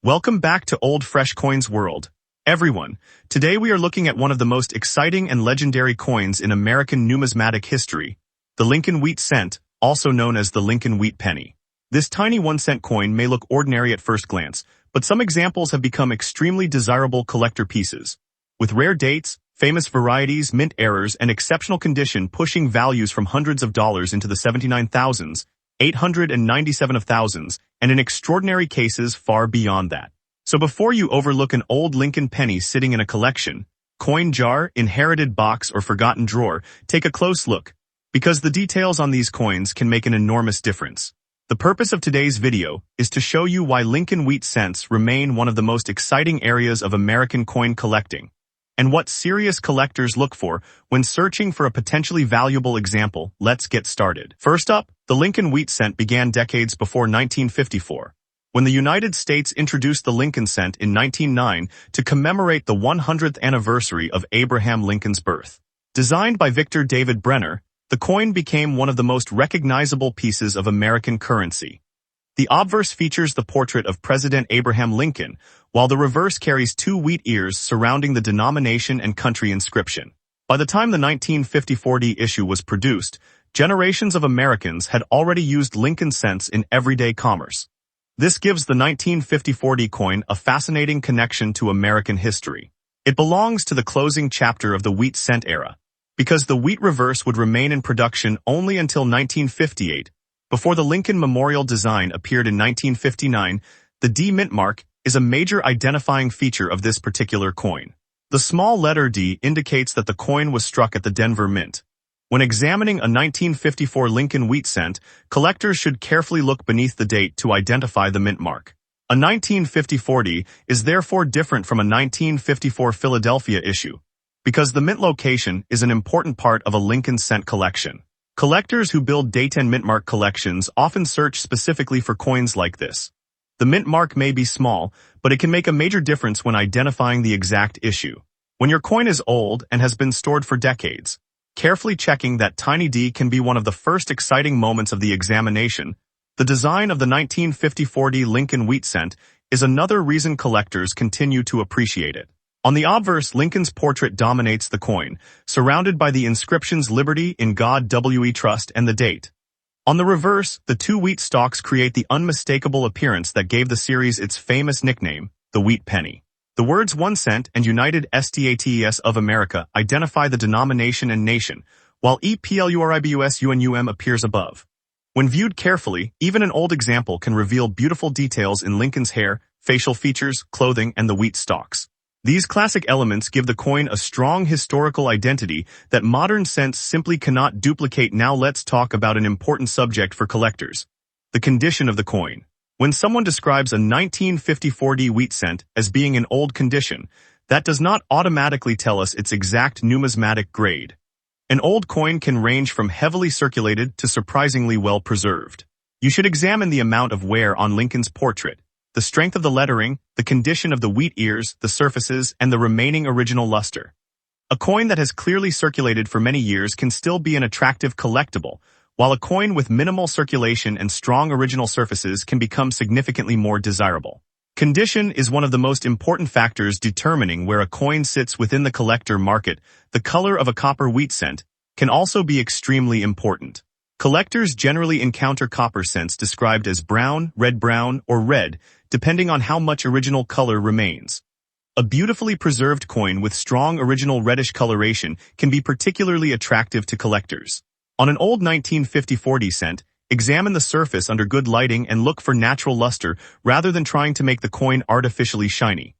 Welcome back to Old Fresh Coins World. Everyone, today we are looking at one of the most exciting and legendary coins in American numismatic history, the Lincoln Wheat Cent, also known as the Lincoln Wheat Penny. This tiny 1-cent coin may look ordinary at first glance, but some examples have become extremely desirable collector pieces. With rare dates, famous varieties, mint errors, and exceptional condition pushing values from hundreds of dollars into the 79,000s, 897 of thousands, and in extraordinary cases far beyond that. So before you overlook an old Lincoln penny sitting in a collection, coin jar, inherited box, or forgotten drawer, take a close look, because the details on these coins can make an enormous difference. The purpose of today's video is to show you why Lincoln Wheat cents remain one of the most exciting areas of American coin collecting, and what serious collectors look for when searching for a potentially valuable example. Let's get started. First up, the Lincoln Wheat cent began decades before 1954, when the United States introduced the Lincoln cent in 1909 to commemorate the 100th anniversary of Abraham Lincoln's birth. Designed by Victor David Brenner, the coin became one of the most recognizable pieces of American currency. The obverse features the portrait of President Abraham Lincoln, while the reverse carries two wheat ears surrounding the denomination and country inscription. By the time the 1954 issue was produced, generations of Americans had already used Lincoln cents in everyday commerce. This gives the 1954 coin a fascinating connection to American history. It belongs to the closing chapter of the wheat cent era, because the wheat reverse would remain in production only until 1958. Before the Lincoln Memorial design appeared in 1959, the D mint mark is a major identifying feature of this particular coin. The small letter D indicates that the coin was struck at the Denver Mint. When examining a 1954 Lincoln Wheat cent, collectors should carefully look beneath the date to identify the mint mark. A 1954 D is therefore different from a 1954 Philadelphia issue, because the mint location is an important part of a Lincoln cent collection. Collectors who build date and mint mark collections often search specifically for coins like this. The mint mark may be small, but it can make a major difference when identifying the exact issue. When your coin is old and has been stored for decades, carefully checking that tiny D can be one of the first exciting moments of the examination. The design of the 1954 Lincoln Wheat cent is another reason collectors continue to appreciate it. On the obverse, Lincoln's portrait dominates the coin, surrounded by the inscriptions Liberty, In God We Trust, and the date. On the reverse, the two wheat stalks create the unmistakable appearance that gave the series its famous nickname, the Wheat Penny. The words 1 cent and United States of America identify the denomination and nation, while EPLURIBUSUNUM appears above. When viewed carefully, even an old example can reveal beautiful details in Lincoln's hair, facial features, clothing, and the wheat stalks. These classic elements give the coin a strong historical identity that modern cents simply cannot duplicate. Now let's talk about an important subject for collectors: the condition of the coin. When someone describes a 1954 wheat cent as being in old condition, that does not automatically tell us its exact numismatic grade. An old coin can range from heavily circulated to surprisingly well preserved. You should examine the amount of wear on Lincoln's portrait, the strength of the lettering, the condition of the wheat ears, the surfaces, and the remaining original luster. A coin that has clearly circulated for many years can still be an attractive collectible, while a coin with minimal circulation and strong original surfaces can become significantly more desirable. Condition is one of the most important factors determining where a coin sits within the collector market. The color of a copper wheat cent can also be extremely important. Collectors generally encounter copper cents described as brown, or red, depending on how much original color remains. A beautifully preserved coin with strong original reddish coloration can be particularly attractive to collectors. On an old 1954 cent, examine the surface under good lighting and look for natural luster rather than trying to make the coin artificially shiny.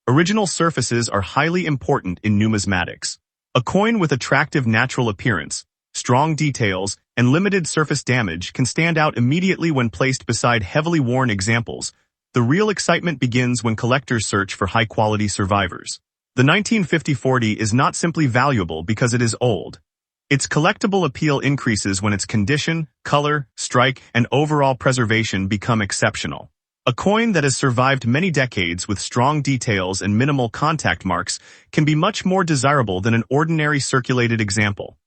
Original surfaces are highly important in numismatics. A coin with attractive natural appearance, strong details, and limited surface damage can stand out immediately when placed beside heavily worn examples. The real excitement begins when collectors search for high-quality survivors. The 1954 is not simply valuable because it is old. Its collectible appeal increases when its condition, color, strike, and overall preservation become exceptional. A coin that has survived many decades with strong details and minimal contact marks can be much more desirable than an ordinary circulated example.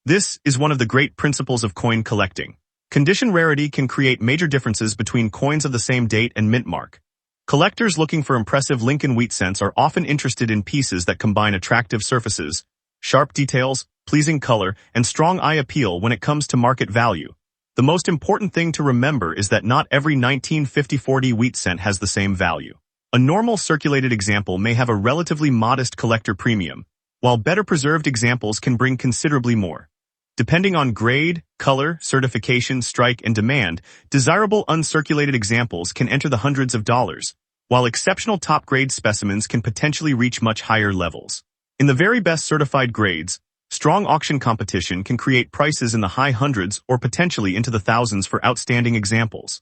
This is one of the great principles of coin collecting. Condition rarity can create major differences between coins of the same date and mint mark. Collectors looking for impressive Lincoln Wheat cents are often interested in pieces that combine attractive surfaces, sharp details, pleasing color, and strong eye appeal when it comes to market value. The most important thing to remember is that not every 1950-40 wheat cent has the same value. A normal circulated example may have a relatively modest collector premium, while better preserved examples can bring considerably more. Depending on grade, color, certification, strike, and demand, desirable uncirculated examples can enter the hundreds of dollars, while exceptional top-grade specimens can potentially reach much higher levels. In the very best certified grades, strong auction competition can create prices in the high hundreds or potentially into the thousands for outstanding examples.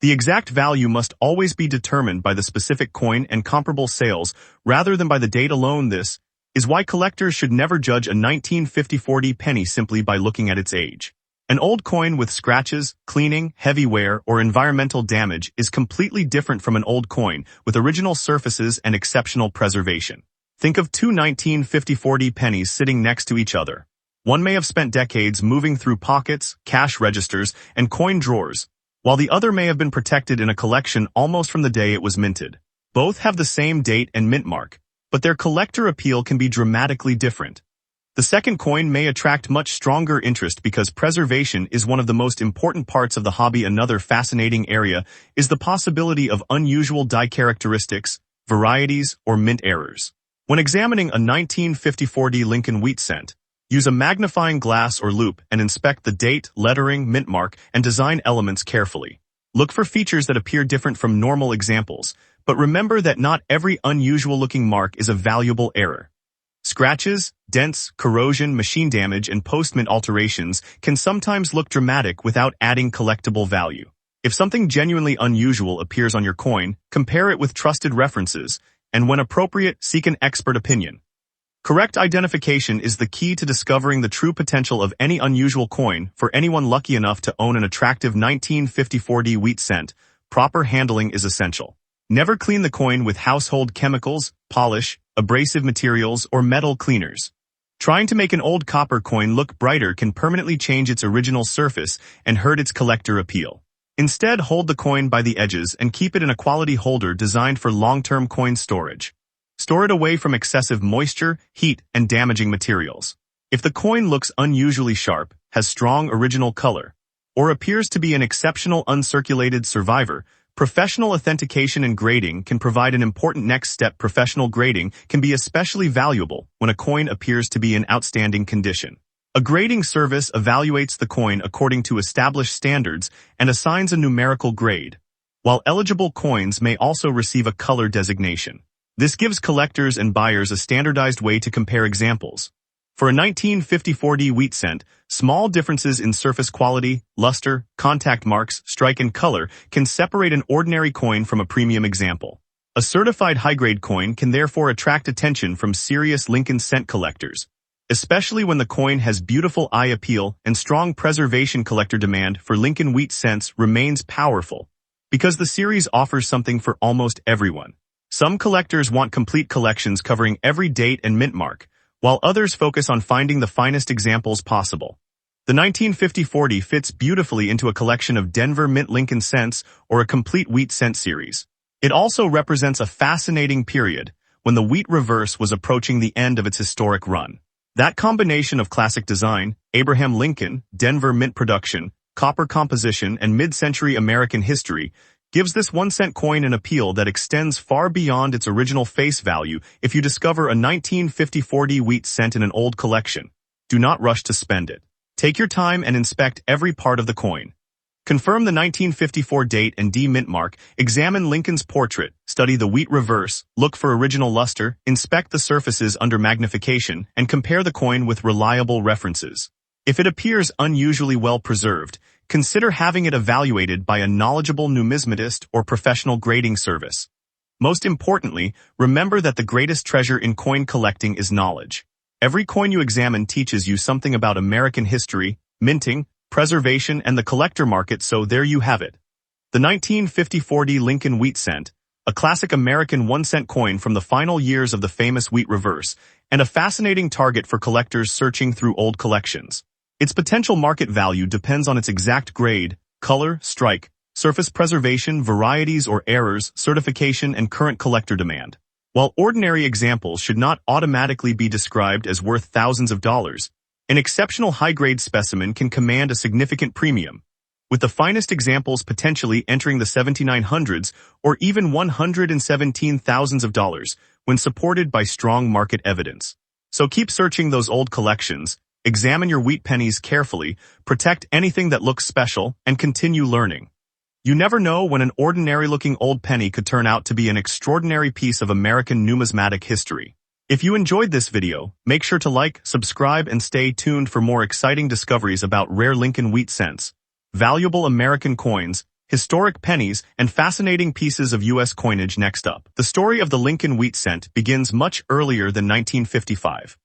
The exact value must always be determined by the specific coin and comparable sales rather than by the date alone. This is why collectors should never judge a 1950-40 penny simply by looking at its age. An old coin with scratches, cleaning, heavy wear, or environmental damage is completely different from an old coin with original surfaces and exceptional preservation. Think of two 1950-40 pennies sitting next to each other. One may have spent decades moving through pockets, cash registers, and coin drawers, while the other may have been protected in a collection almost from the day it was minted. Both have the same date and mint mark, but their collector appeal can be dramatically different. The second coin may attract much stronger interest because preservation is one of the most important parts of the hobby. Another fascinating area is the possibility of unusual die characteristics, varieties, or mint errors. When examining a 1950-40 Lincoln Wheat cent, use a magnifying glass or loupe and inspect the date, lettering, mint mark, and design elements carefully. Look for features that appear different from normal examples, but remember that not every unusual-looking mark is a valuable error. Scratches, dents, corrosion, machine damage, and post-mint alterations can sometimes look dramatic without adding collectible value. If something genuinely unusual appears on your coin, compare it with trusted references, and when appropriate, seek an expert opinion. Correct identification is the key to discovering the true potential of any unusual coin. For anyone lucky enough to own an attractive 1950-40 wheat cent, proper handling is essential. Never clean the coin with household chemicals, polish, abrasive materials, or metal cleaners. Trying to make an old copper coin look brighter can permanently change its original surface and hurt its collector appeal. Instead, hold the coin by the edges and keep it in a quality holder designed for long-term coin storage. Store it away from excessive moisture, heat, and damaging materials. If the coin looks unusually sharp, has strong original color, or appears to be an exceptional uncirculated survivor, professional authentication and grading can provide an important next step. Professional grading can be especially valuable when a coin appears to be in outstanding condition. A grading service evaluates the coin according to established standards and assigns a numerical grade, while eligible coins may also receive a color designation. This gives collectors and buyers a standardized way to compare examples. For a 1950-40 wheat cent, small differences in surface quality, luster, contact marks, strike, and color can separate an ordinary coin from a premium example. A certified high-grade coin can therefore attract attention from serious Lincoln cent collectors, especially when the coin has beautiful eye appeal and strong preservation. Collector demand for Lincoln Wheat cents remains powerful because the series offers something for almost everyone. Some collectors want complete collections covering every date and mint mark, while others focus on finding the finest examples possible. The 1950-40 fits beautifully into a collection of Denver Mint Lincoln cents or a complete wheat cent series. It also represents a fascinating period when the wheat reverse was approaching the end of its historic run. That combination of classic design, Abraham Lincoln, Denver Mint production, copper composition, and mid-century American history gives this 1-cent coin an appeal that extends far beyond its original face value. If you discover a 1950-40 wheat cent in an old collection, do not rush to spend it. Take your time and inspect every part of the coin. Confirm the 1954 date and mint mark, examine Lincoln's portrait, study the wheat reverse, look for original luster, inspect the surfaces under magnification, and compare the coin with reliable references. If it appears unusually well preserved, consider having it evaluated by a knowledgeable numismatist or professional grading service. Most importantly, remember that the greatest treasure in coin collecting is knowledge. Every coin you examine teaches you something about American history, minting, preservation, and the collector market. So there you have it. The 1950-40 Lincoln Wheat Cent, a classic American 1-cent coin from the final years of the famous wheat reverse, and a fascinating target for collectors searching through old collections. Its potential market value depends on its exact grade, color, strike, surface preservation, varieties or errors, certification, and current collector demand. While ordinary examples should not automatically be described as worth thousands of dollars, an exceptional high-grade specimen can command a significant premium, with the finest examples potentially entering the 7,900s or even $117,000 when supported by strong market evidence. So keep searching those old collections, examine your wheat pennies carefully, protect anything that looks special, and continue learning. You never know when an ordinary-looking old penny could turn out to be an extraordinary piece of American numismatic history. If you enjoyed this video, make sure to like, subscribe, and stay tuned for more exciting discoveries about rare Lincoln wheat cents, valuable American coins, historic pennies, and fascinating pieces of U.S. coinage. Next up, the story of the Lincoln wheat cent begins much earlier than 1955.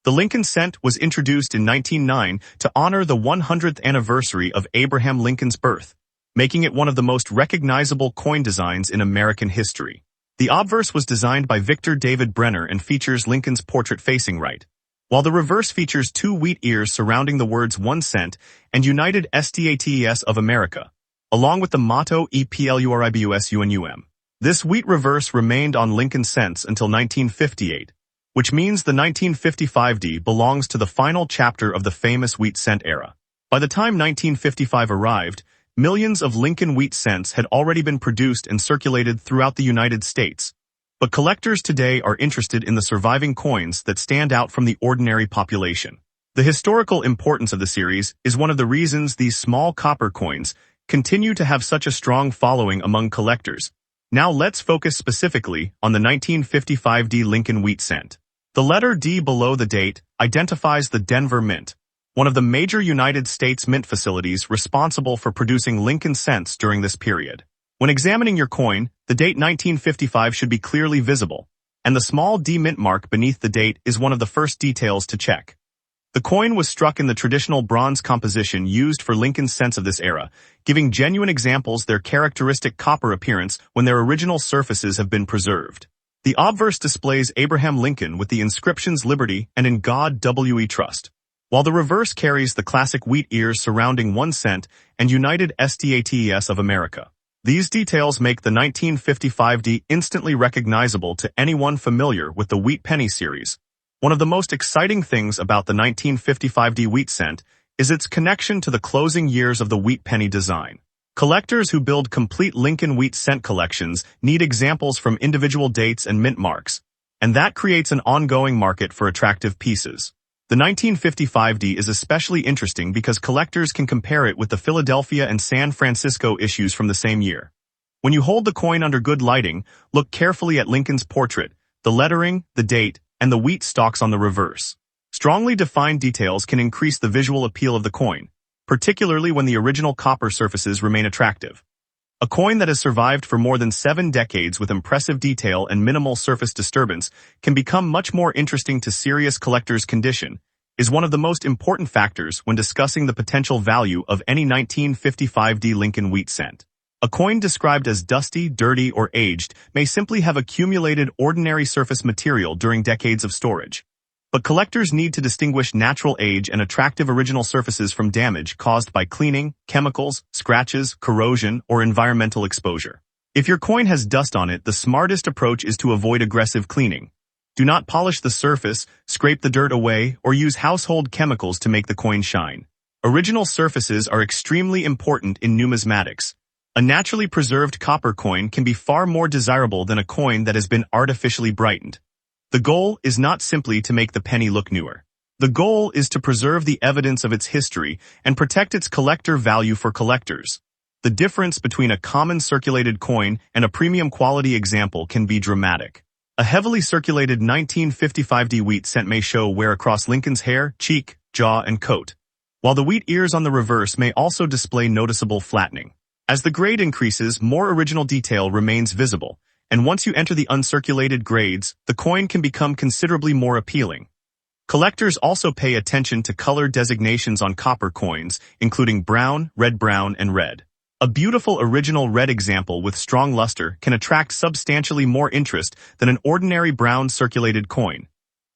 The Lincoln cent was introduced in 1909 to honor the 100th anniversary of Abraham Lincoln's birth, making it one of the most recognizable coin designs in American history. The obverse was designed by Victor David Brenner and features Lincoln's portrait facing right, while the reverse features two wheat ears surrounding the words 1 cent and United States of America, along with the motto EPLURIBUSUNUM. This wheat reverse remained on Lincoln cents until 1958, which means the 1955D belongs to the final chapter of the famous wheat cent era. By the time 1955 arrived, millions of Lincoln wheat cents had already been produced and circulated throughout the United States. But collectors today are interested in the surviving coins that stand out from the ordinary population. The historical importance of the series is one of the reasons these small copper coins continue to have such a strong following among collectors. Now let's focus specifically on the 1955D Lincoln wheat cent. The letter D below the date identifies the Denver Mint, one of the major United States mint facilities responsible for producing Lincoln cents during this period. When examining your coin, the date 1955 should be clearly visible, and the small D mint mark beneath the date is one of the first details to check. The coin was struck in the traditional bronze composition used for Lincoln cents of this era, giving genuine examples their characteristic copper appearance when their original surfaces have been preserved. The obverse displays Abraham Lincoln with the inscriptions Liberty and In God We Trust, while the reverse carries the classic wheat ears surrounding 1 cent and United States of America. These details make the 1955D instantly recognizable to anyone familiar with the wheat penny series. One of the most exciting things about the 1955D wheat cent is its connection to the closing years of the wheat penny design. Collectors who build complete Lincoln wheat cent collections need examples from individual dates and mint marks, and that creates an ongoing market for attractive pieces. The 1955D is especially interesting because collectors can compare it with the Philadelphia and San Francisco issues from the same year. When you hold the coin under good lighting, look carefully at Lincoln's portrait, the lettering, the date, and the wheat stalks on the reverse. Strongly defined details can increase the visual appeal of the coin, particularly when the original copper surfaces remain attractive. A coin that has survived for more than 7 decades with impressive detail and minimal surface disturbance can become much more interesting to serious collectors' condition, is one of the most important factors when discussing the potential value of any 1955D Lincoln wheat cent. A coin described as dusty, dirty, or aged may simply have accumulated ordinary surface material during decades of storage. But collectors need to distinguish natural age and attractive original surfaces from damage caused by cleaning, chemicals, scratches, corrosion, or environmental exposure. If your coin has dust on it, the smartest approach is to avoid aggressive cleaning. Do not polish the surface, scrape the dirt away, or use household chemicals to make the coin shine. Original surfaces are extremely important in numismatics. A naturally preserved copper coin can be far more desirable than a coin that has been artificially brightened. The goal is not simply to make the penny look newer. The goal is to preserve the evidence of its history and protect its collector value for collectors. The difference between a common circulated coin and a premium quality example can be dramatic. A heavily circulated 1955D wheat cent may show wear across Lincoln's hair, cheek, jaw, and coat, while the wheat ears on the reverse may also display noticeable flattening. As the grade increases, more original detail remains visible, and once you enter the uncirculated grades, the coin can become considerably more appealing. Collectors also pay attention to color designations on copper coins, including brown, and red. A beautiful original red example with strong luster can attract substantially more interest than an ordinary brown circulated coin.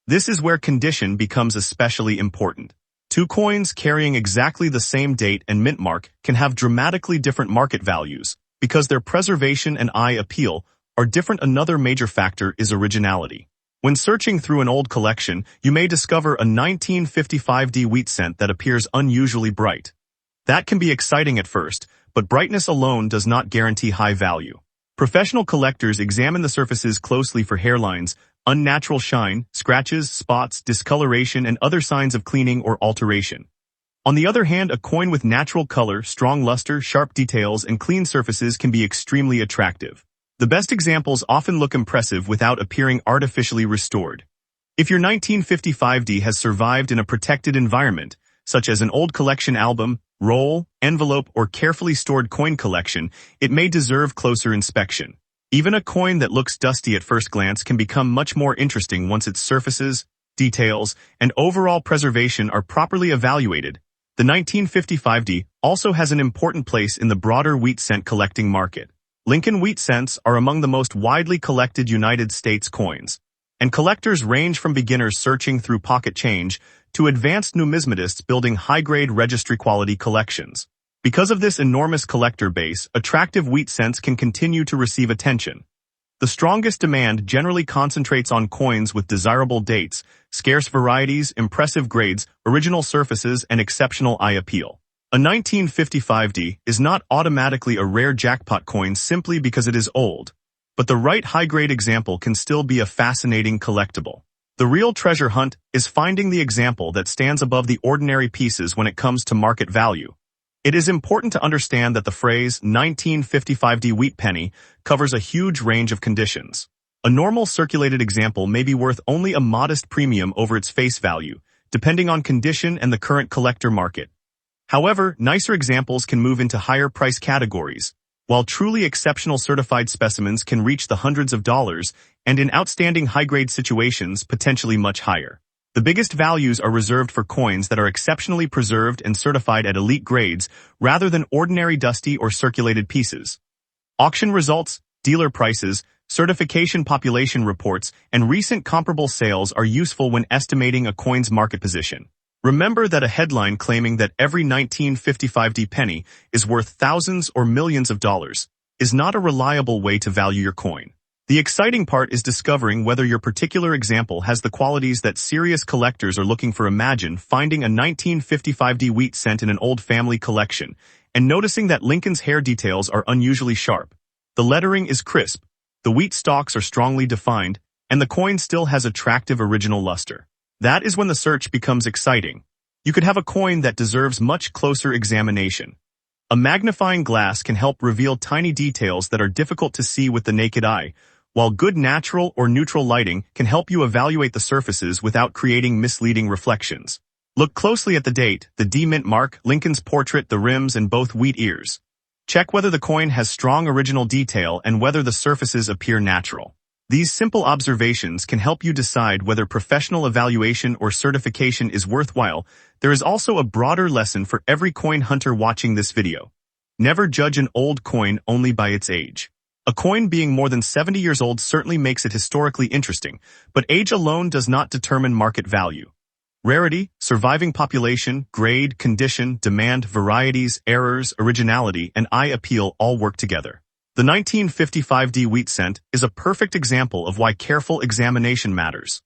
This is where condition becomes especially important. Two coins carrying exactly the same date and mint mark can have dramatically different market values because their preservation and eye appeal are different. Another major factor is originality. When searching through an old collection, you may discover a 1955 wheat cent that appears unusually bright. That can be exciting at first, but brightness alone does not guarantee high value. Professional collectors examine the surfaces closely for hairlines, unnatural shine, scratches, spots, discoloration, and other signs of cleaning or alteration. On the other hand, a coin with natural color, strong luster, sharp details, and clean surfaces can be extremely attractive. The best examples often look impressive without appearing artificially restored. If your 1955 has survived in a protected environment, such as an old collection album, roll, envelope, or carefully stored coin collection, it may deserve closer inspection. Even a coin that looks dusty at first glance can become much more interesting once its surfaces, details, and overall preservation are properly evaluated. The 1955 also has an important place in the broader wheat cent collecting market. Lincoln Wheat cents are among the most widely collected United States coins, and collectors range from beginners searching through pocket change to advanced numismatists building high-grade registry-quality collections. Because of this enormous collector base, attractive wheat cents can continue to receive attention. The strongest demand generally concentrates on coins with desirable dates, scarce varieties, impressive grades, original surfaces, and exceptional eye appeal. A 1955 is not automatically a rare jackpot coin simply because it is old, but the right high-grade example can still be a fascinating collectible. The real treasure hunt is finding the example that stands above the ordinary pieces when it comes to market value. It is important to understand that the phrase 1955 wheat penny covers a huge range of conditions. A normal circulated example may be worth only a modest premium over its face value, depending on condition and the current collector market. However, nicer examples can move into higher price categories, while truly exceptional certified specimens can reach the hundreds of dollars, and in outstanding high-grade situations, potentially much higher. The biggest values are reserved for coins that are exceptionally preserved and certified at elite grades, rather than ordinary dusty or circulated pieces. Auction results, dealer prices, certification population reports, and recent comparable sales are useful when estimating a coin's market position. Remember that a headline claiming that every 1955 penny is worth thousands or millions of dollars is not a reliable way to value your coin. The exciting part is discovering whether your particular example has the qualities that serious collectors are looking for. Imagine finding a 1955 wheat cent in an old family collection and noticing that Lincoln's hair details are unusually sharp. The lettering is crisp, the wheat stalks are strongly defined, and the coin still has attractive original luster. That is when the search becomes exciting. You could have a coin that deserves much closer examination. A magnifying glass can help reveal tiny details that are difficult to see with the naked eye, while good natural or neutral lighting can help you evaluate the surfaces without creating misleading reflections. Look closely at the date, the D-mint mark, Lincoln's portrait, the rims, and both wheat ears. Check whether the coin has strong original detail and whether the surfaces appear natural. These simple observations can help you decide whether professional evaluation or certification is worthwhile. There is also a broader lesson for every coin hunter watching this video. Never judge an old coin only by its age. A coin being more than 70 years old certainly makes it historically interesting, but age alone does not determine market value. Rarity, surviving population, grade, condition, demand, varieties, errors, originality, and eye appeal all work together. The 1955 wheat cent is a perfect example of why careful examination matters.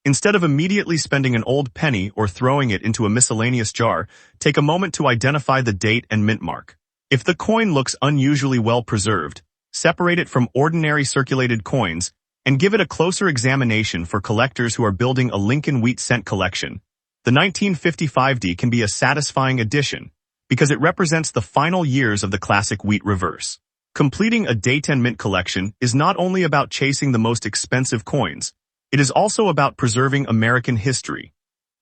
Instead of immediately spending an old penny or throwing it into a miscellaneous jar, take a moment to identify the date and mint mark. If the coin looks unusually well preserved, separate it from ordinary circulated coins, and give it a closer examination for collectors who are building a Lincoln Wheat cent collection. The 1955 can be a satisfying addition, because it represents the final years of the classic wheat reverse. Completing a date and mint collection is not only about chasing the most expensive coins, it is also about preserving American history.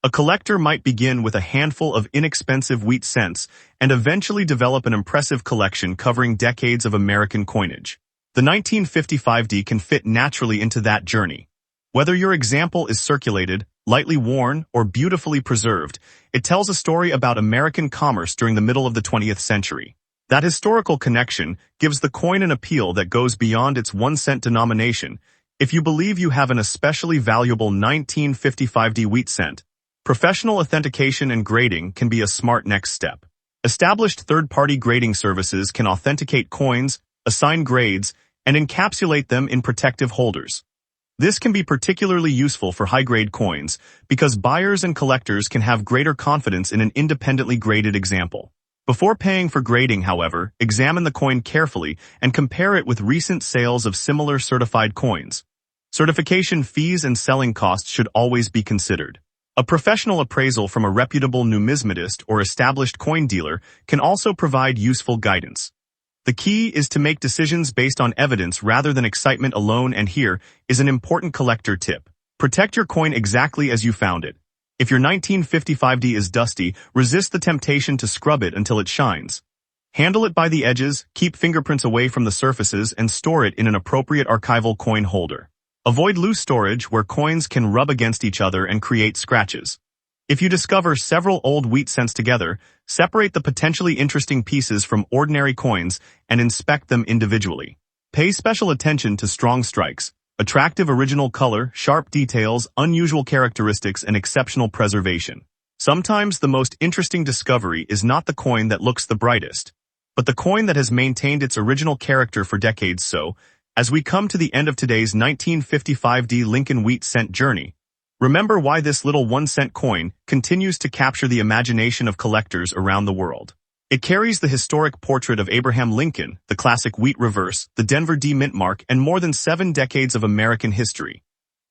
A collector might begin with a handful of inexpensive wheat cents and eventually develop an impressive collection covering decades of American coinage. The 1955 can fit naturally into that journey. Whether your example is circulated, lightly worn, or beautifully preserved, it tells a story about American commerce during the middle of the 20th century. That historical connection gives the coin an appeal that goes beyond its 1-cent denomination. If you believe you have an especially valuable 1955 wheat cent, Professional authentication and grading can be a smart next step. Established third-party grading services can authenticate coins, assign grades, and encapsulate them in protective holders. This can be particularly useful for high-grade coins because buyers and collectors can have greater confidence in an independently graded example. Before paying for grading, however, examine the coin carefully and compare it with recent sales of similar certified coins. Certification fees and selling costs should always be considered. A professional appraisal from a reputable numismatist or established coin dealer can also provide useful guidance. The key is to make decisions based on evidence rather than excitement alone, and here is an important collector tip. Protect your coin exactly as you found it. If your 1955D is dusty, resist the temptation to scrub it until it shines. Handle it by the edges, keep fingerprints away from the surfaces, and store it in an appropriate archival coin holder. Avoid loose storage where coins can rub against each other and create scratches. If you discover several old wheat cents together, separate the potentially interesting pieces from ordinary coins and inspect them individually. Pay special attention to strong strikes, attractive original color, sharp details, unusual characteristics, and exceptional preservation. Sometimes the most interesting discovery is not the coin that looks the brightest, but the coin that has maintained its original character for decades. So, as we come to the end of today's 1955D Lincoln Wheat Cent journey, remember why this little 1-cent coin continues to capture the imagination of collectors around the world. It carries the historic portrait of Abraham Lincoln, the classic wheat reverse, the Denver D mint mark, and more than 7 decades of American history.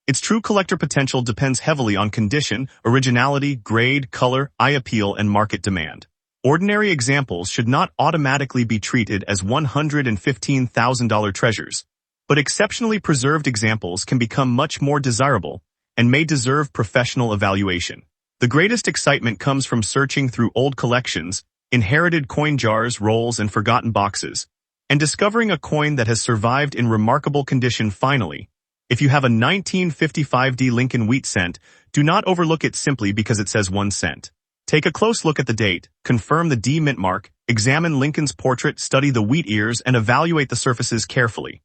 Its true collector potential depends heavily on condition, originality, grade, color, eye appeal, and market demand. Ordinary examples should not automatically be treated as $115,000 treasures, but exceptionally preserved examples can become much more desirable and may deserve professional evaluation. The greatest excitement comes from searching through old collections, inherited coin jars, rolls, and forgotten boxes, and discovering a coin that has survived in remarkable condition. Finally, if you have a 1955D Lincoln Wheat Cent, do not overlook it simply because it says 1 cent. Take a close look at the date, confirm the D mint mark, examine Lincoln's portrait, study the wheat ears, and evaluate the surfaces carefully.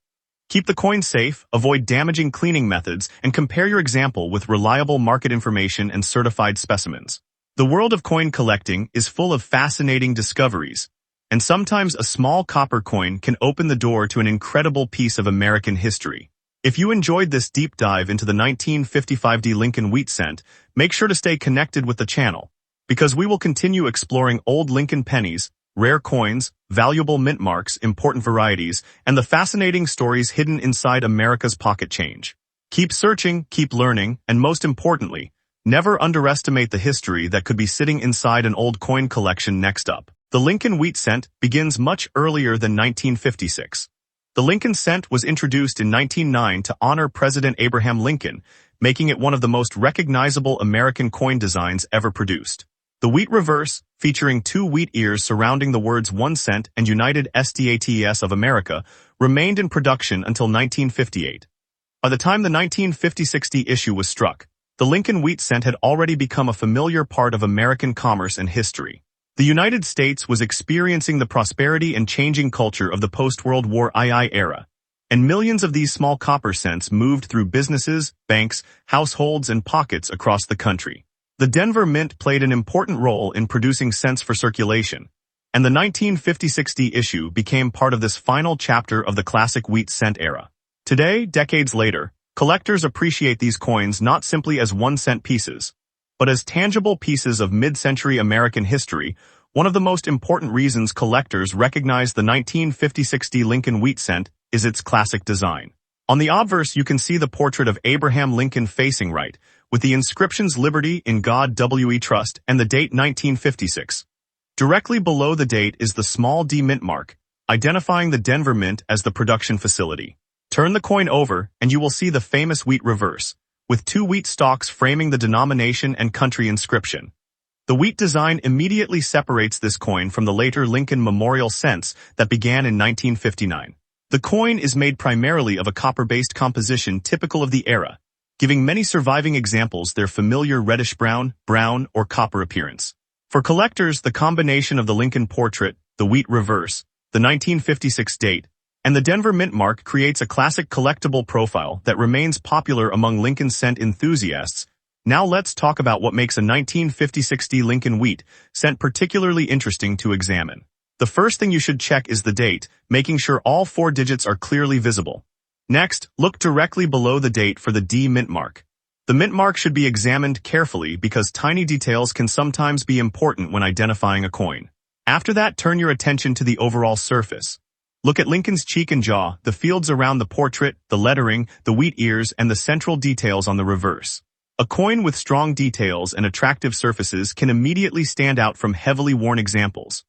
Keep the coin safe, avoid damaging cleaning methods, and compare your example with reliable market information and certified specimens. The world of coin collecting is full of fascinating discoveries, and sometimes a small copper coin can open the door to an incredible piece of American history. If you enjoyed this deep dive into the 1955D Lincoln Wheat Cent, make sure to stay connected with the channel, because we will continue exploring old Lincoln pennies, rare coins, valuable mint marks, important varieties, and the fascinating stories hidden inside America's pocket change. Keep searching, keep learning, and most importantly, never underestimate the history that could be sitting inside an old coin collection. Next up, the Lincoln Wheat Cent begins much earlier than 1956. The Lincoln Cent was introduced in 1909 to honor President Abraham Lincoln, making it one of the most recognizable American coin designs ever produced. The wheat reverse, featuring 2 wheat ears surrounding the words 1 cent and United States of America, remained in production until 1958. By the time the 1950-60 issue was struck, the Lincoln Wheat Cent had already become a familiar part of American commerce and history. The United States was experiencing the prosperity and changing culture of the post-World War II era, and millions of these small copper cents moved through businesses, banks, households, and pockets across the country. The Denver Mint played an important role in producing cents for circulation, and the 1950-60 issue became part of this final chapter of the classic wheat cent era. Today, decades later, collectors appreciate these coins not simply as 1-cent pieces, but as tangible pieces of mid-century American history. One of the most important reasons collectors recognize the 1950-60 Lincoln Wheat Cent is its classic design. On the obverse, you can see the portrait of Abraham Lincoln facing right, with the inscriptions "Liberty, in God we trust," and the date 1956. Directly below the date is the small D mint mark, identifying the Denver Mint as the production facility. Turn the coin over, and you will see the famous wheat reverse, with 2 wheat stalks framing the denomination and country inscription. The wheat design immediately separates this coin from the later Lincoln Memorial cents that began in 1959. The coin is made primarily of a copper-based composition typical of the era, giving many surviving examples their familiar reddish-brown, brown, or copper appearance. For collectors, the combination of the Lincoln portrait, the wheat reverse, the 1956 date, and the Denver Mint mark creates a classic collectible profile that remains popular among Lincoln cent enthusiasts. Now let's talk about what makes a 1950-60 Lincoln Wheat cent particularly interesting to examine. The first thing you should check is the date, making sure all 4 digits are clearly visible. Next, look directly below the date for the D mint mark. The mint mark should be examined carefully because tiny details can sometimes be important when identifying a coin. After that, turn your attention to the overall surface. Look at Lincoln's cheek and jaw, the fields around the portrait, the lettering, the wheat ears, and the central details on the reverse. A coin with strong details and attractive surfaces can immediately stand out from heavily worn examples.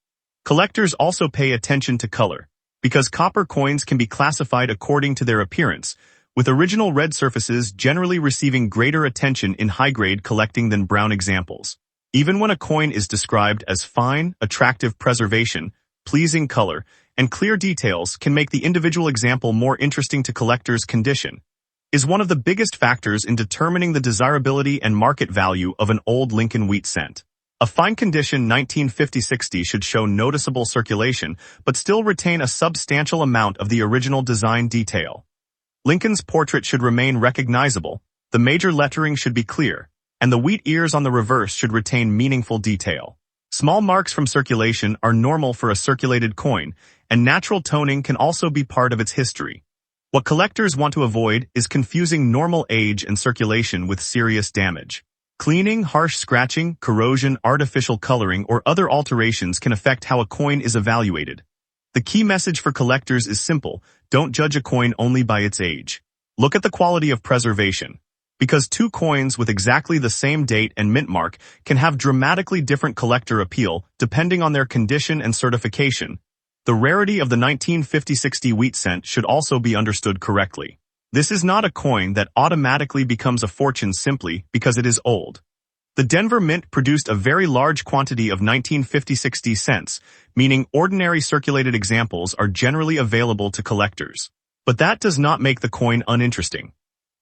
Collectors also pay attention to color, because copper coins can be classified according to their appearance, with original red surfaces generally receiving greater attention in high-grade collecting than brown examples. Even when a coin is described as fine, attractive preservation, pleasing color, and clear details can make the individual example more interesting to collectors' condition, is one of the biggest factors in determining the desirability and market value of an old Lincoln Wheat cent. A fine condition 1950-60 should show noticeable circulation, but still retain a substantial amount of the original design detail. Lincoln's portrait should remain recognizable, the major lettering should be clear, and the wheat ears on the reverse should retain meaningful detail. Small marks from circulation are normal for a circulated coin, and natural toning can also be part of its history. What collectors want to avoid is confusing normal age and circulation with serious damage. Cleaning, harsh scratching, corrosion, artificial coloring, or other alterations can affect how a coin is evaluated. The key message for collectors is simple: don't judge a coin only by its age. Look at the quality of preservation. Because 2 coins with exactly the same date and mint mark can have dramatically different collector appeal depending on their condition and certification, the rarity of the 1950-60 wheat cent should also be understood correctly. This is not a coin that automatically becomes a fortune simply because it is old. The Denver Mint produced a very large quantity of 1950-60 cents, meaning ordinary circulated examples are generally available to collectors. But that does not make the coin uninteresting.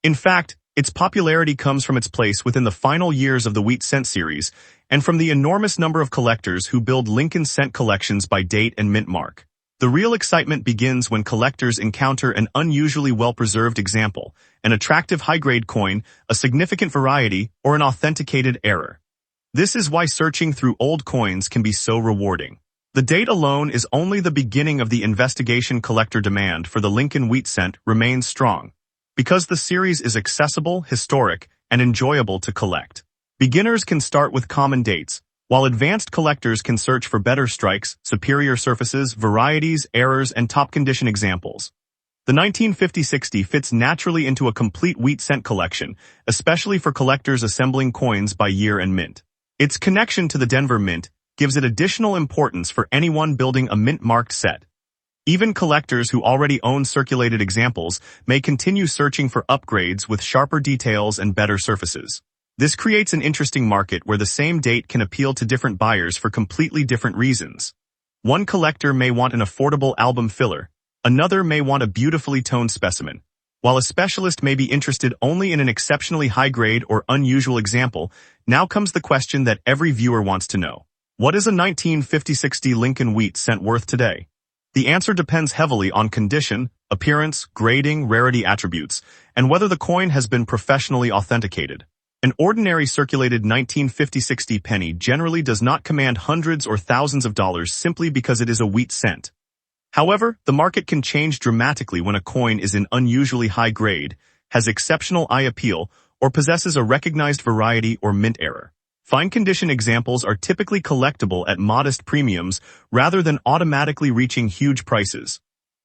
In fact, its popularity comes from its place within the final years of the wheat cent series, and from the enormous number of collectors who build Lincoln cent collections by date and mint mark. The real excitement begins when collectors encounter an unusually well-preserved example, an attractive high-grade coin, a significant variety, or an authenticated error. This is why searching through old coins can be so rewarding. The date alone is only the beginning of the investigation. Collector demand for the Lincoln Wheat cent remains strong, because the series is accessible, historic, and enjoyable to collect. Beginners can start with common dates, while advanced collectors can search for better strikes, superior surfaces, varieties, errors, and top-condition examples. The 1950-60 fits naturally into a complete wheat cent collection, especially for collectors assembling coins by year and mint. Its connection to the Denver Mint gives it additional importance for anyone building a mint-marked set. Even collectors who already own circulated examples may continue searching for upgrades with sharper details and better surfaces. This creates an interesting market where the same date can appeal to different buyers for completely different reasons. One collector may want an affordable album filler, another may want a beautifully toned specimen, while a specialist may be interested only in an exceptionally high-grade or unusual example. Now comes the question that every viewer wants to know. What is a 1950-60 Lincoln Wheat cent worth today? The answer depends heavily on condition, appearance, grading, rarity attributes, and whether the coin has been professionally authenticated. An ordinary circulated 1950-60 penny generally does not command hundreds or thousands of dollars simply because it is a wheat cent. However, the market can change dramatically when a coin is in unusually high grade, has exceptional eye appeal, or possesses a recognized variety or mint error. Fine condition examples are typically collectible at modest premiums rather than automatically reaching huge prices.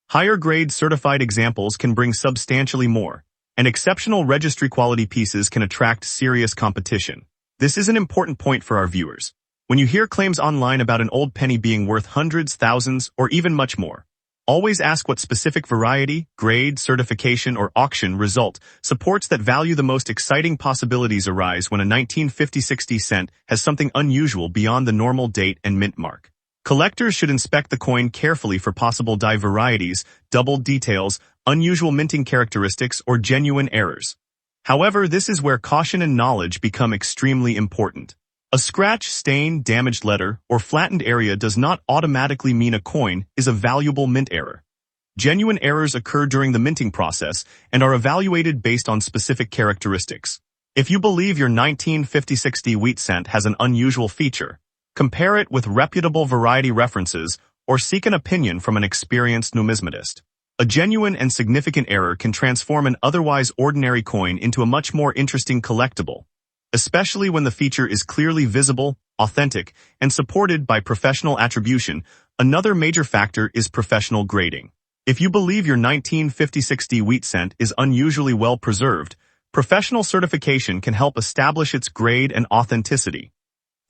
Higher grade certified examples can bring substantially more, and exceptional registry quality pieces can attract serious competition. This is an important point for our viewers. When you hear claims online about an old penny being worth hundreds, thousands, or even much more, always ask what specific variety, grade, certification, or auction result supports that value. The most exciting possibilities arise when a 1950-60 cent has something unusual beyond the normal date and mint mark. Collectors should inspect the coin carefully for possible die varieties, doubled details, unusual minting characteristics, or genuine errors. However, this is where caution and knowledge become extremely important. A scratch, stain, damaged letter, or flattened area does not automatically mean a coin is a valuable mint error. Genuine errors occur during the minting process and are evaluated based on specific characteristics. If you believe your 1950-60 wheat cent has an unusual feature, compare it with reputable variety references or seek an opinion from an experienced numismatist. A genuine and significant error can transform an otherwise ordinary coin into a much more interesting collectible, especially when the feature is clearly visible, authentic, and supported by professional attribution. Another major factor is professional grading. If you believe your 1950-60 wheat cent is unusually well preserved, professional certification can help establish its grade and authenticity.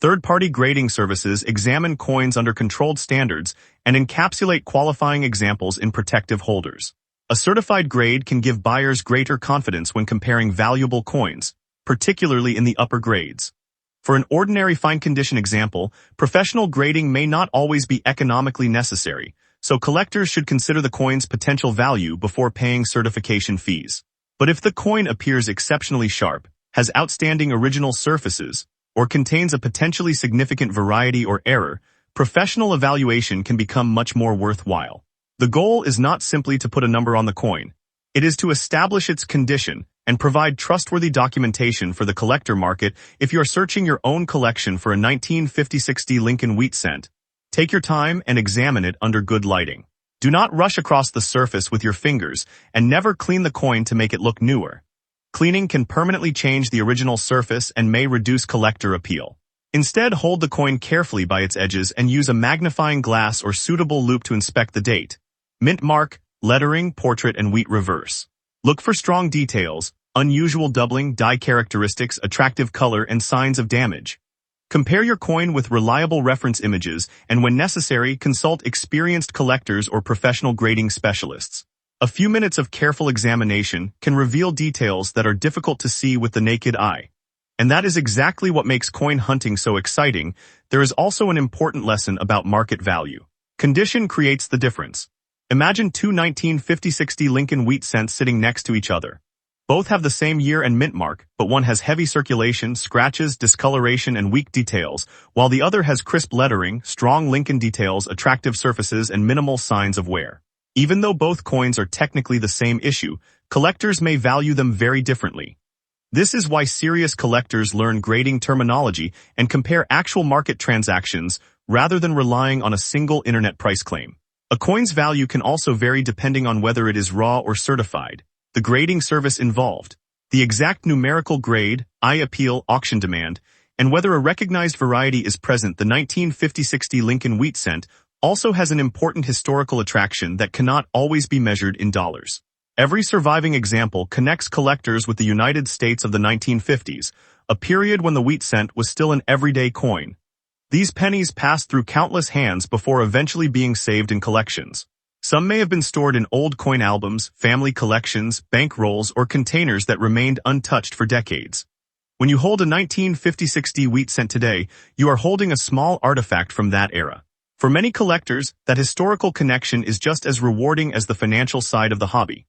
Third-party grading services examine coins under controlled standards and encapsulate qualifying examples in protective holders. A certified grade can give buyers greater confidence when comparing valuable coins, particularly in the upper grades. For an ordinary fine-condition example, professional grading may not always be economically necessary, so collectors should consider the coin's potential value before paying certification fees. But if the coin appears exceptionally sharp, has outstanding original surfaces, or contains a potentially significant variety or error, professional evaluation can become much more worthwhile. The goal is not simply to put a number on the coin. It is to establish its condition and provide trustworthy documentation for the collector market. If you are searching your own collection for a 1950-60 Lincoln Wheat cent, take your time and examine it under good lighting. Do not rush across the surface with your fingers and never clean the coin to make it look newer. Cleaning can permanently change the original surface and may reduce collector appeal. Instead, hold the coin carefully by its edges and use a magnifying glass or suitable loupe to inspect the date, mint mark, lettering, portrait, and wheat reverse. Look for strong details, unusual doubling, die characteristics, attractive color, and signs of damage. Compare your coin with reliable reference images and, when necessary, consult experienced collectors or professional grading specialists. A few minutes of careful examination can reveal details that are difficult to see with the naked eye. And that is exactly what makes coin hunting so exciting. There is also an important lesson about market value. Condition creates the difference. Imagine two 1950-60 Lincoln Wheat cents sitting next to each other. Both have the same year and mint mark, but one has heavy circulation, scratches, discoloration, and weak details, while the other has crisp lettering, strong Lincoln details, attractive surfaces, and minimal signs of wear. Even though both coins are technically the same issue, collectors may value them very differently. This is why serious collectors learn grading terminology and compare actual market transactions rather than relying on a single internet price claim. A coin's value can also vary depending on whether it is raw or certified, the grading service involved, the exact numerical grade, eye appeal, auction demand, and whether a recognized variety is present. The 1950-60 Lincoln Wheat cent also has an important historical attraction that cannot always be measured in dollars. Every surviving example connects collectors with the United States of the 1950s, a period when the wheat cent was still an everyday coin. These pennies passed through countless hands before eventually being saved in collections. Some may have been stored in old coin albums, family collections, bank rolls, or containers that remained untouched for decades. When you hold a 1950-60 wheat cent today, you are holding a small artifact from that era. For many collectors, that historical connection is just as rewarding as the financial side of the hobby.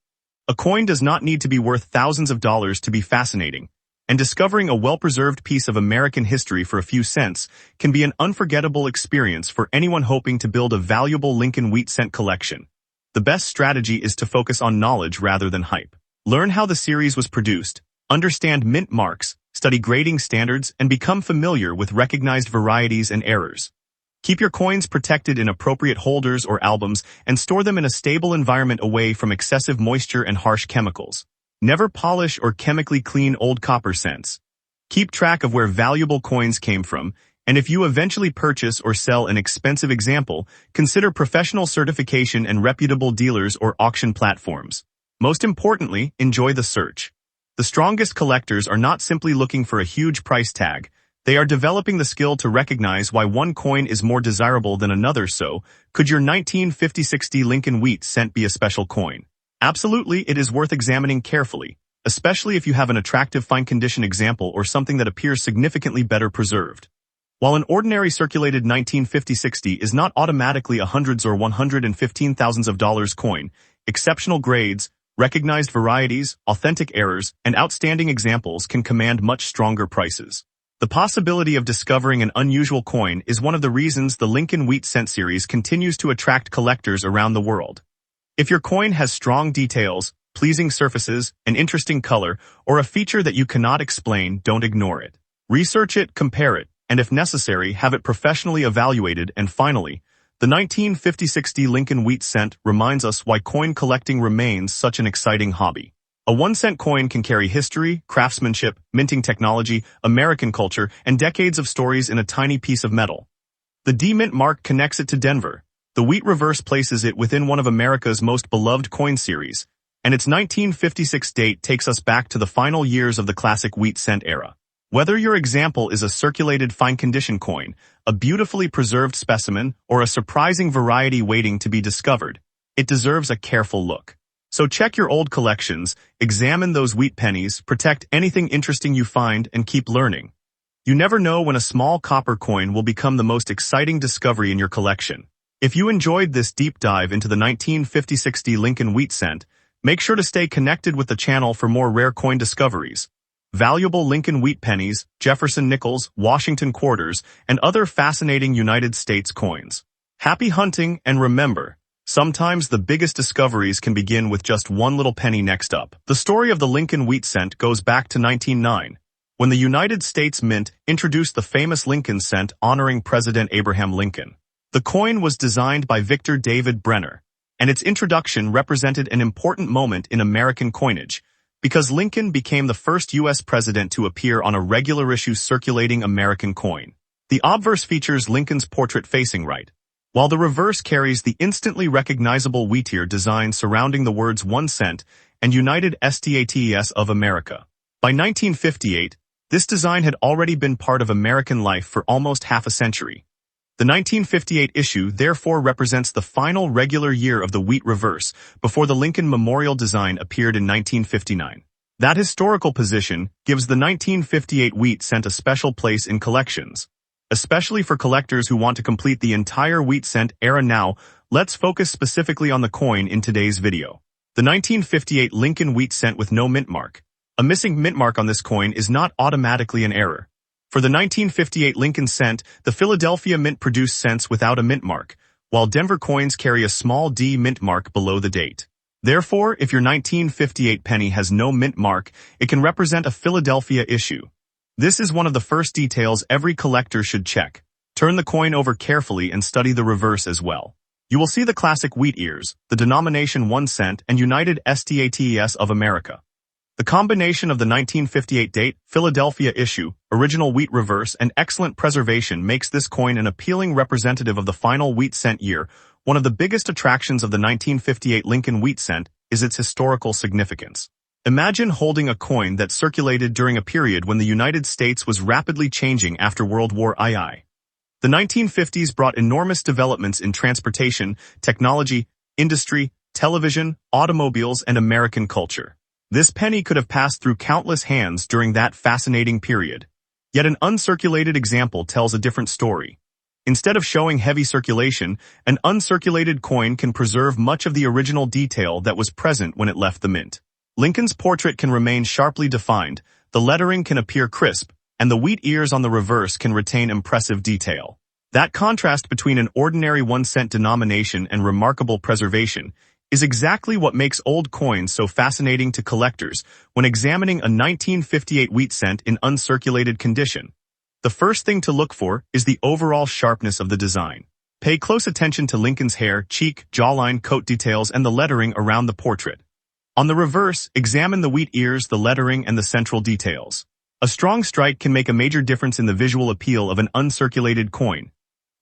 A coin does not need to be worth thousands of dollars to be fascinating, and discovering a well-preserved piece of American history for a few cents can be an unforgettable experience for anyone hoping to build a valuable Lincoln Wheat cent collection. The best strategy is to focus on knowledge rather than hype. Learn how the series was produced, understand mint marks, study grading standards, and become familiar with recognized varieties and errors. Keep your coins protected in appropriate holders or albums and store them in a stable environment away from excessive moisture and harsh chemicals. Never polish or chemically clean old copper cents. Keep track of where valuable coins came from, and if you eventually purchase or sell an expensive example, consider professional certification and reputable dealers or auction platforms. Most importantly, enjoy the search. The strongest collectors are not simply looking for a huge price tag. They are developing the skill to recognize why one coin is more desirable than another. So, could your 1950-60 Lincoln Wheat cent be a special coin? Absolutely, it is worth examining carefully, especially if you have an attractive fine-condition example or something that appears significantly better preserved. While an ordinary circulated 1950-60 is not automatically a hundreds or $115,000 coin, exceptional grades, recognized varieties, authentic errors, and outstanding examples can command much stronger prices. The possibility of discovering an unusual coin is one of the reasons the Lincoln Wheat cent series continues to attract collectors around the world. If your coin has strong details, pleasing surfaces, an interesting color, or a feature that you cannot explain, don't ignore it. Research it, compare it, and if necessary, have it professionally evaluated. And finally, the 1956 Lincoln Wheat cent reminds us why coin collecting remains such an exciting hobby. A 1-cent coin can carry history, craftsmanship, minting technology, American culture, and decades of stories in a tiny piece of metal. The D-Mint mark connects it to Denver. The wheat reverse places it within one of America's most beloved coin series, and its 1956 date takes us back to the final years of the classic wheat cent era. Whether your example is a circulated fine-condition coin, a beautifully preserved specimen, or a surprising variety waiting to be discovered, it deserves a careful look. So check your old collections, examine those wheat pennies, protect anything interesting you find, and keep learning. You never know when a small copper coin will become the most exciting discovery in your collection. If you enjoyed this deep dive into the 1956 Lincoln Wheat cent, make sure to stay connected with the channel for more rare coin discoveries. Valuable Lincoln Wheat pennies, Jefferson nickels, Washington quarters, and other fascinating United States coins. Happy hunting, and remember, sometimes the biggest discoveries can begin with just one little penny. Next up, the story of the Lincoln Wheat cent goes back to 1909, when the United States Mint introduced the famous Lincoln cent honoring President Abraham Lincoln. The coin was designed by Victor David Brenner, and its introduction represented an important moment in American coinage, because Lincoln became the first U.S. president to appear on a regular issue circulating American coin. The obverse features Lincoln's portrait facing right, while the reverse carries the instantly recognizable wheatear design surrounding the words 1 cent and United States of America. By 1958, this design had already been part of American life for almost half a century. The 1958 issue therefore represents the final regular year of the wheat reverse before the Lincoln Memorial design appeared in 1959. That historical position gives the 1958 wheat cent a special place in collections, especially for collectors who want to complete the entire wheat cent era. Now, let's focus specifically on the coin in today's video. The 1958 Lincoln Wheat cent with no mint mark. A missing mint mark on this coin is not automatically an error. For the 1958 Lincoln cent, the Philadelphia Mint produced cents without a mint mark, while Denver coins carry a small D mint mark below the date. Therefore, if your 1958 penny has no mint mark, it can represent a Philadelphia issue. This is one of the first details every collector should check. Turn the coin over carefully and study the reverse as well. You will see the classic wheat ears, the denomination 1 cent, and United States of America. The combination of the 1958 date, Philadelphia issue, original wheat reverse, and excellent preservation makes this coin an appealing representative of the final wheat cent year. One of the biggest attractions of the 1958 Lincoln Wheat cent is its historical significance. Imagine holding a coin that circulated during a period when the United States was rapidly changing after World War II. The 1950s brought enormous developments in transportation, technology, industry, television, automobiles, and American culture. This penny could have passed through countless hands during that fascinating period. Yet an uncirculated example tells a different story. Instead of showing heavy circulation, an uncirculated coin can preserve much of the original detail that was present when it left the mint. Lincoln's portrait can remain sharply defined, the lettering can appear crisp, and the wheat ears on the reverse can retain impressive detail. That contrast between an ordinary 1 cent denomination and remarkable preservation is exactly what makes old coins so fascinating to collectors when examining a 1958 wheat cent in uncirculated condition. The first thing to look for is the overall sharpness of the design. Pay close attention to Lincoln's hair, cheek, jawline, coat details, and the lettering around the portrait. On the reverse, examine the wheat ears, the lettering, and the central details. A strong strike can make a major difference in the visual appeal of an uncirculated coin.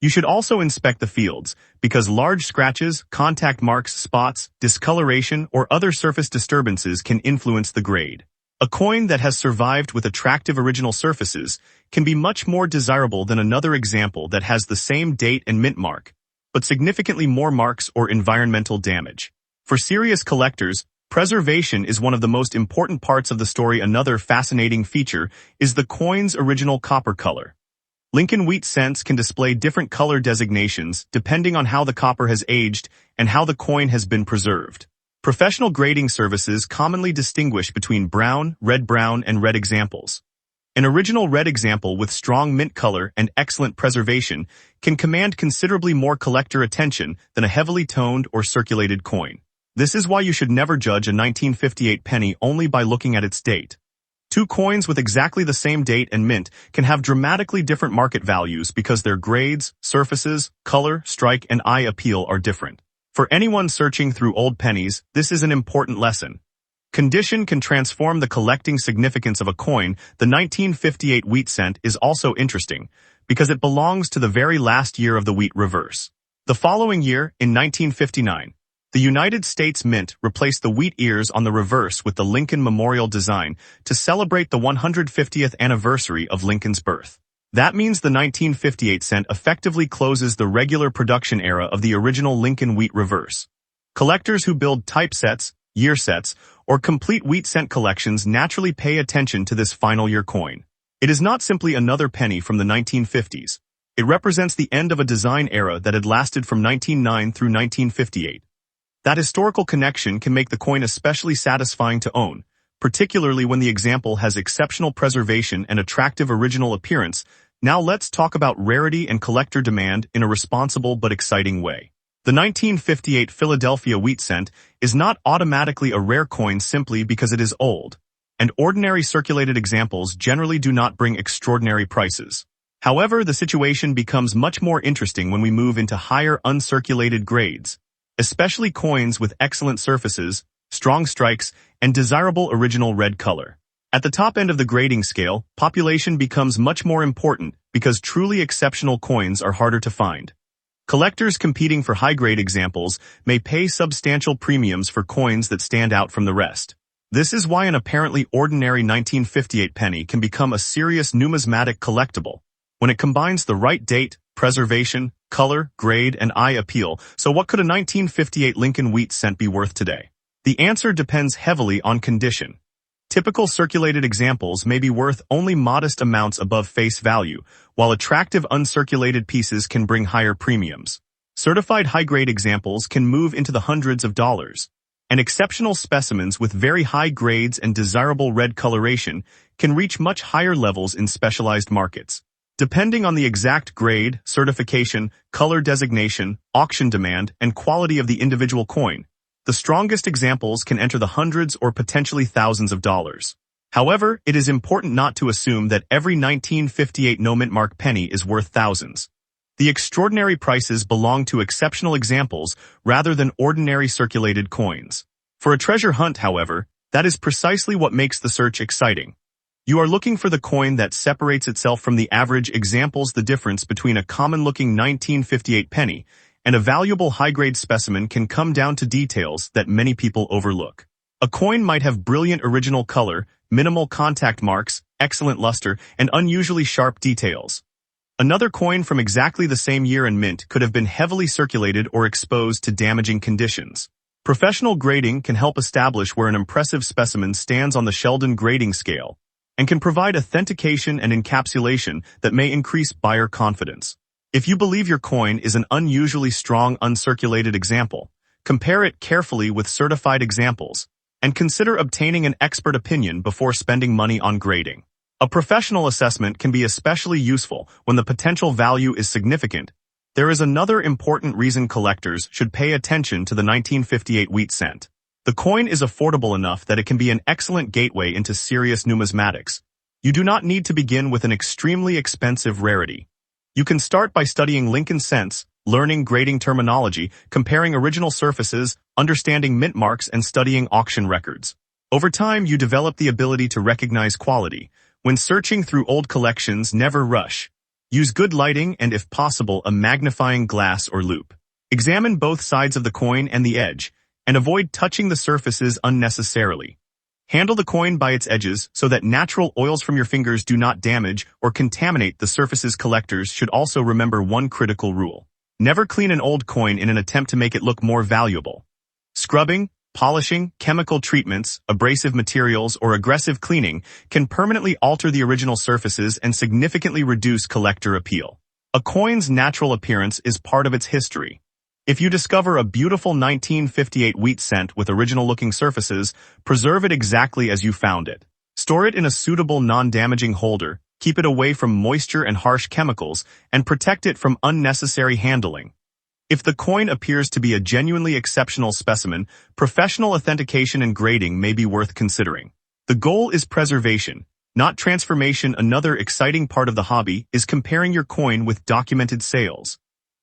You should also inspect the fields, because large scratches, contact marks, spots, discoloration, or other surface disturbances can influence the grade. A coin that has survived with attractive original surfaces can be much more desirable than another example that has the same date and mint mark, but significantly more marks or environmental damage. For serious collectors, preservation is one of the most important parts of the story. Another fascinating feature is the coin's original copper color. Lincoln Wheat cents can display different color designations depending on how the copper has aged and how the coin has been preserved. Professional grading services commonly distinguish between brown, and red examples. An original red example with strong mint color and excellent preservation can command considerably more collector attention than a heavily toned or circulated coin. This is why you should never judge a 1958 penny only by looking at its date. Two coins with exactly the same date and mint can have dramatically different market values because their grades, surfaces, color, strike, and eye appeal are different. For anyone searching through old pennies, this is an important lesson. Condition can transform the collecting significance of a coin. The 1958 wheat cent is also interesting because it belongs to the very last year of the wheat reverse. The following year, in 1959, the United States Mint replaced the wheat ears on the reverse with the Lincoln Memorial design to celebrate the 150th anniversary of Lincoln's birth. That means the 1958 cent effectively closes the regular production era of the original Lincoln wheat reverse. Collectors who build typesets, year sets, or complete wheat cent collections naturally pay attention to this final year coin. It is not simply another penny from the 1950s. It represents the end of a design era that had lasted from 1909 through 1958. That historical connection can make the coin especially satisfying to own, particularly when the example has exceptional preservation and attractive original appearance. Now let's talk about rarity and collector demand in a responsible but exciting way. The 1958 Philadelphia wheat cent is not automatically a rare coin simply because it is old, and ordinary circulated examples generally do not bring extraordinary prices. However, the situation becomes much more interesting when we move into higher uncirculated grades, especially coins with excellent surfaces, strong strikes, and desirable original red color. At the top end of the grading scale, population becomes much more important because truly exceptional coins are harder to find. Collectors competing for high-grade examples may pay substantial premiums for coins that stand out from the rest. This is why an apparently ordinary 1958 penny can become a serious numismatic collectible when it combines the right date, preservation, color, grade, and eye appeal. So what could a 1958 Lincoln wheat cent be worth today? The answer depends heavily on condition. Typical circulated examples may be worth only modest amounts above face value, while attractive uncirculated pieces can bring higher premiums. Certified high-grade examples can move into the hundreds of dollars, and exceptional specimens with very high grades and desirable red coloration can reach much higher levels in specialized markets. Depending on the exact grade, certification, color designation, auction demand, and quality of the individual coin, the strongest examples can enter the hundreds or potentially thousands of dollars. However, it is important not to assume that every 1958 no-mint mark penny is worth thousands. The extraordinary prices belong to exceptional examples rather than ordinary circulated coins. For a treasure hunt, however, that is precisely what makes the search exciting. You are looking for the coin that separates itself from the average examples. The difference between a common-looking 1958 penny and a valuable high-grade specimen can come down to details that many people overlook. A coin might have brilliant original color, minimal contact marks, excellent luster, and unusually sharp details. Another coin from exactly the same year and mint could have been heavily circulated or exposed to damaging conditions. Professional grading can help establish where an impressive specimen stands on the Sheldon grading scale, and can provide authentication and encapsulation that may increase buyer confidence. If you believe your coin is an unusually strong uncirculated example, compare it carefully with certified examples, and consider obtaining an expert opinion before spending money on grading. A professional assessment can be especially useful when the potential value is significant. There is another important reason collectors should pay attention to the 1958 wheat cent. The coin is affordable enough that it can be an excellent gateway into serious numismatics. You do not need to begin with an extremely expensive rarity. You can start by studying Lincoln cents, learning grading terminology, comparing original surfaces, understanding mint marks, and studying auction records. Over time, you develop the ability to recognize quality. When searching through old collections, never rush. Use good lighting and, if possible, a magnifying glass or loupe. Examine both sides of the coin and the edge, and avoid touching the surfaces unnecessarily. Handle the coin by its edges so that natural oils from your fingers do not damage or contaminate the surfaces. Collectors should also remember one critical rule. Never clean an old coin in an attempt to make it look more valuable. Scrubbing, polishing, chemical treatments, abrasive materials, or aggressive cleaning can permanently alter the original surfaces and significantly reduce collector appeal. A coin's natural appearance is part of its history. If you discover a beautiful 1958 wheat cent with original-looking surfaces, preserve it exactly as you found it. Store it in a suitable non-damaging holder, keep it away from moisture and harsh chemicals, and protect it from unnecessary handling. If the coin appears to be a genuinely exceptional specimen, professional authentication and grading may be worth considering. The goal is preservation, not transformation. Another exciting part of the hobby is comparing your coin with documented sales.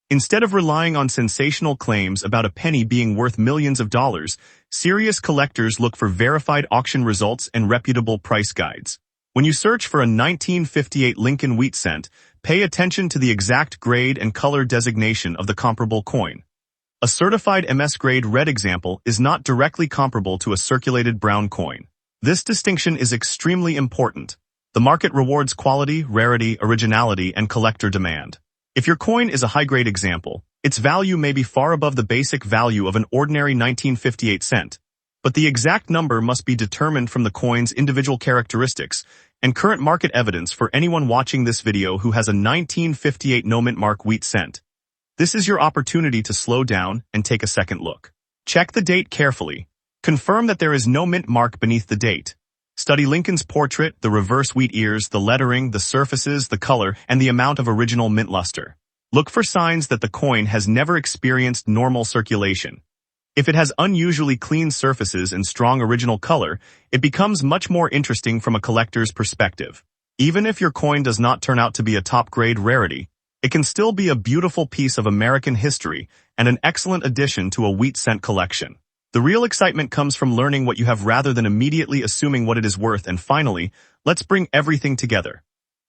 Instead of relying on sensational claims about a penny being worth millions of dollars, serious collectors look for verified auction results and reputable price guides. When you search for a 1958 Lincoln Wheat cent, pay attention to the exact grade and color designation of the comparable coin. A certified MS-grade red example is not directly comparable to a circulated brown coin. This distinction is extremely important. The market rewards quality, rarity, originality, and collector demand. If your coin is a high-grade example, its value may be far above the basic value of an ordinary 1958 cent. But the exact number must be determined from the coin's individual characteristics and current market evidence for anyone watching this video who has a 1958 no-mint mark wheat cent. This is your opportunity to slow down and take a second look. Check the date carefully. Confirm that there is no mint mark beneath the date. Study Lincoln's portrait, the reverse wheat ears, the lettering, the surfaces, the color, and the amount of original mint luster. Look for signs that the coin has never experienced normal circulation. If it has unusually clean surfaces and strong original color, it becomes much more interesting from a collector's perspective. Even if your coin does not turn out to be a top-grade rarity, it can still be a beautiful piece of American history and an excellent addition to a wheat cent collection. The real excitement comes from learning what you have rather than immediately assuming what it is worth. And finally, let's bring everything together.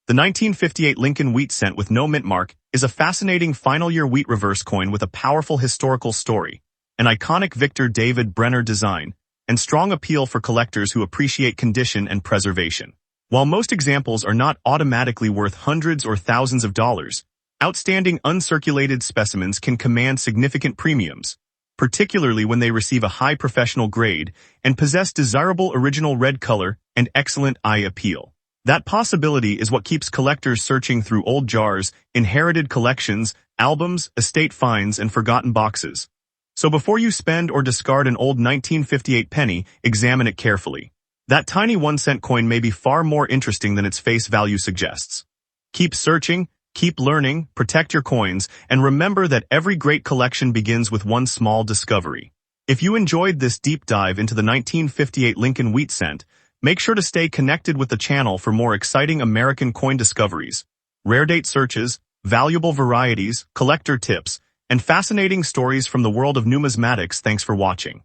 The 1958 Lincoln Wheat cent with no mint mark is a fascinating final-year wheat reverse coin with a powerful historical story, an iconic Victor David Brenner design, and strong appeal for collectors who appreciate condition and preservation. While most examples are not automatically worth hundreds or thousands of dollars, outstanding uncirculated specimens can command significant premiums, particularly when they receive a high professional grade and possess desirable original red color and excellent eye appeal. That possibility is what keeps collectors searching through old jars, inherited collections, albums, estate finds, and forgotten boxes. So before you spend or discard an old 1958 penny, examine it carefully. That tiny 1-cent coin may be far more interesting than its face value suggests. Keep searching, keep learning, protect your coins, and remember that every great collection begins with one small discovery. If you enjoyed this deep dive into the 1958 Lincoln Wheat cent, make sure to stay connected with the channel for more exciting American coin discoveries, rare date searches, valuable varieties, collector tips, and fascinating stories from the world of numismatics. Thanks for watching.